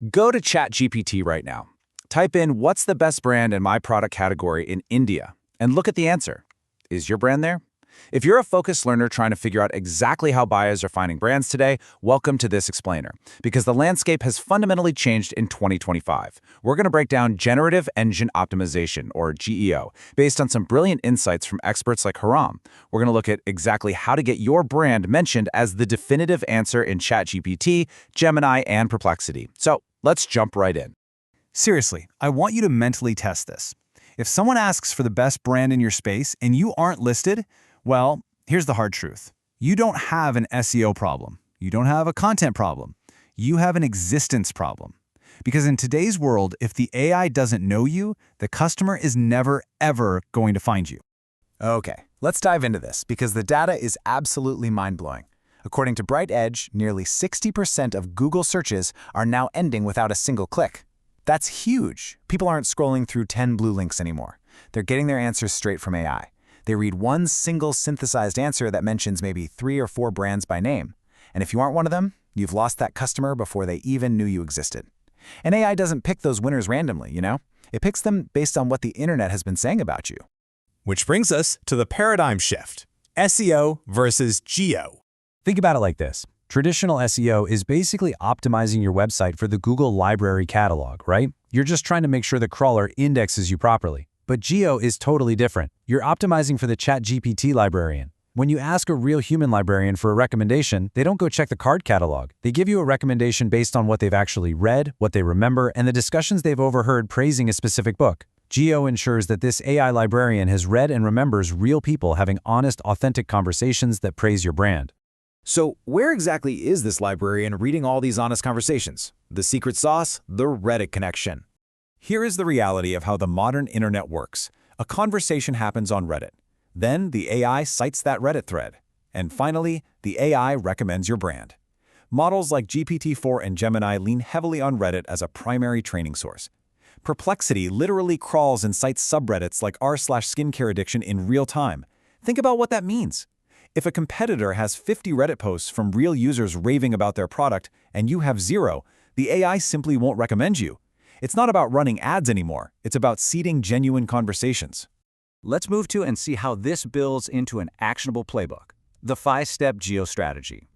Go to ChatGPT right now. Type in "What's the best brand in my product category in India?" and look at the answer. Is your brand there? If you're a focused learner trying to figure out exactly how buyers are finding brands today, welcome to this explainer, because the landscape has fundamentally changed in 2025. We're going to break down Generative Engine Optimization, or GEO, based on some brilliant insights from experts like Haram. We're going to look at exactly how to get your brand mentioned as the definitive answer in ChatGPT, Gemini, and Perplexity. So let's jump right in. Seriously, I want you to mentally test this. If someone asks for the best brand in your space and you aren't listed, well, here's the hard truth. You don't have an SEO problem. You don't have a content problem. You have an existence problem. Because in today's world, if the AI doesn't know you, the customer is never, ever going to find you. Okay, let's dive into this because the data is absolutely mind-blowing. According to Bright Edge, nearly 60% of Google searches are now ending without a single click. That's huge. People aren't scrolling through 10 blue links anymore. They're getting their answers straight from AI. They read one single synthesized answer that mentions maybe 3 or 4 brands by name. And if you aren't one of them, you've lost that customer before they even knew you existed. And AI doesn't pick those winners randomly, you know? It picks them based on what the internet has been saying about you. Which brings us to the paradigm shift: SEO versus GEO. Think about it like this. Traditional SEO is basically optimizing your website for the Google Library Catalog, right? You're just trying to make sure the crawler indexes you properly. But GEO is totally different. You're optimizing for the ChatGPT librarian. When you ask a real human librarian for a recommendation, they don't go check the card catalog. They give you a recommendation based on what they've actually read, what they remember, and the discussions they've overheard praising a specific book. GEO ensures that this AI librarian has read and remembers real people having honest, authentic conversations that praise your brand. So where exactly is this librarian reading all these honest conversations? The secret sauce? The Reddit connection. Here is the reality of how the modern internet works. A conversation happens on Reddit. Then the AI cites that Reddit thread. And finally, the AI recommends your brand. Models like GPT-4 and Gemini lean heavily on Reddit as a primary training source. Perplexity literally crawls and cites subreddits like r/skincare addiction in real time. Think about what that means. If a competitor has 50 Reddit posts from real users raving about their product and you have 0, the AI simply won't recommend you. It's not about running ads anymore. It's about seeding genuine conversations. Let's move to and see how this builds into an actionable playbook: the 5-step GEO strategy.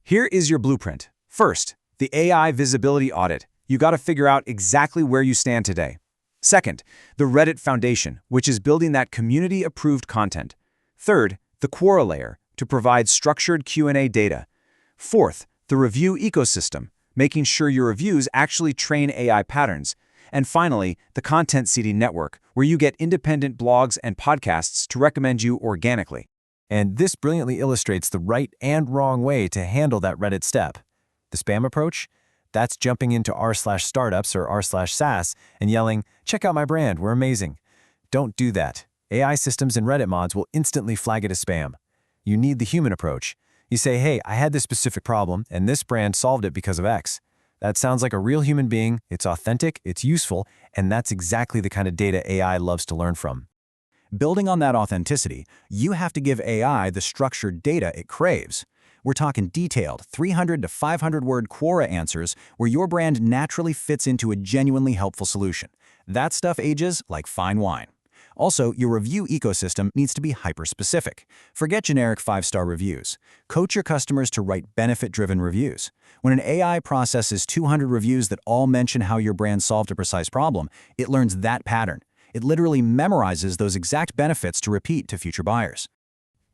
Here is your blueprint. First, the AI visibility audit. You got to figure out exactly where you stand today. Second, the Reddit Foundation, which is building that community-approved content. Third, the Quora layer, to provide structured Q&A data. Fourth, the review ecosystem, making sure your reviews actually train AI patterns. And finally, the content seeding network, where you get independent blogs and podcasts to recommend you organically. And this brilliantly illustrates the right and wrong way to handle that Reddit step. The spam approach? That's jumping into r/startups or r/SaaS and yelling, "Check out my brand, we're amazing." Don't do that. AI systems and Reddit mods will instantly flag it as spam. You need the human approach. You say, "Hey, I had this specific problem, and this brand solved it because of X." That sounds like a real human being, it's authentic, it's useful, and that's exactly the kind of data AI loves to learn from. Building on that authenticity, you have to give AI the structured data it craves. We're talking detailed 300 to 500 word Quora answers where your brand naturally fits into a genuinely helpful solution. That stuff ages like fine wine. Also, your review ecosystem needs to be hyper-specific. Forget generic 5-star reviews. Coach your customers to write benefit-driven reviews. When an AI processes 200 reviews that all mention how your brand solved a precise problem, it learns that pattern. It literally memorizes those exact benefits to repeat to future buyers.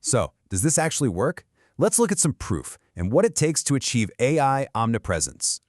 So, does this actually work? Let's look at some proof and what it takes to achieve AI omnipresence.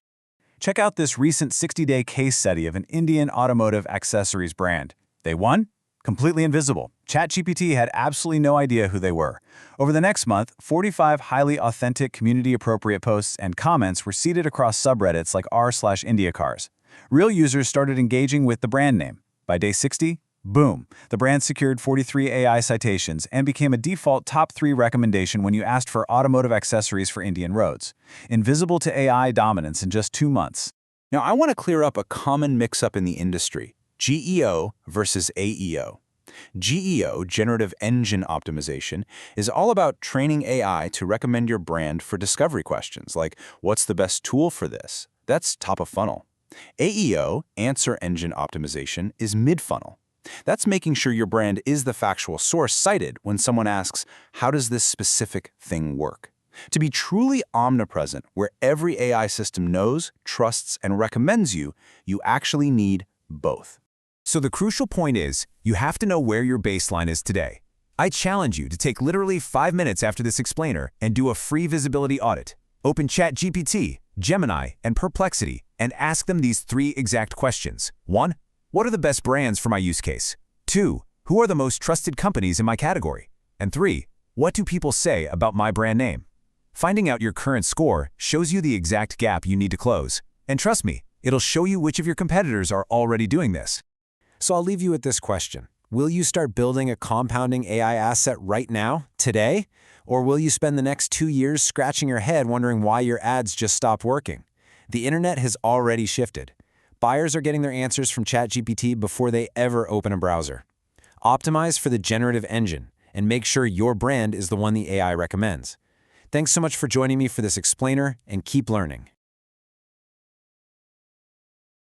Check out this recent 60-day case study of an Indian automotive accessories brand. They won? Completely invisible. ChatGPT had absolutely no idea who they were. Over the next month, 45 highly authentic, community-appropriate posts and comments were seeded across subreddits like r/IndiaCars. Real users started engaging with the brand name. By day 60, boom, the brand secured 43 AI citations and became a default top 3 recommendation when you asked for automotive accessories for Indian roads. Invisible to AI dominance in just 2 months. Now, I want to clear up a common mix-up in the industry: GEO versus AEO. GEO, Generative Engine Optimization, is all about training AI to recommend your brand for discovery questions like, what's the best tool for this? That's top of funnel. AEO, Answer Engine Optimization, is mid-funnel. That's making sure your brand is the factual source cited when someone asks, how does this specific thing work? To be truly omnipresent, where every AI system knows, trusts, and recommends you, you actually need both. So the crucial point is, you have to know where your baseline is today. I challenge you to take literally 5 minutes after this explainer and do a free visibility audit. Open ChatGPT, Gemini, and Perplexity and ask them these 3 exact questions. 1. What are the best brands for my use case? 2. Who are the most trusted companies in my category? And 3. What do people say about my brand name? Finding out your current score shows you the exact gap you need to close. And trust me, it'll show you which of your competitors are already doing this. So I'll leave you with this question. Will you start building a compounding AI asset right now, today? Or will you spend the next 2 years scratching your head wondering why your ads just stopped working? The internet has already shifted. Buyers are getting their answers from ChatGPT before they ever open a browser. Optimize for the generative engine and make sure your brand is the one the AI recommends. Thanks so much for joining me for this explainer, and keep learning.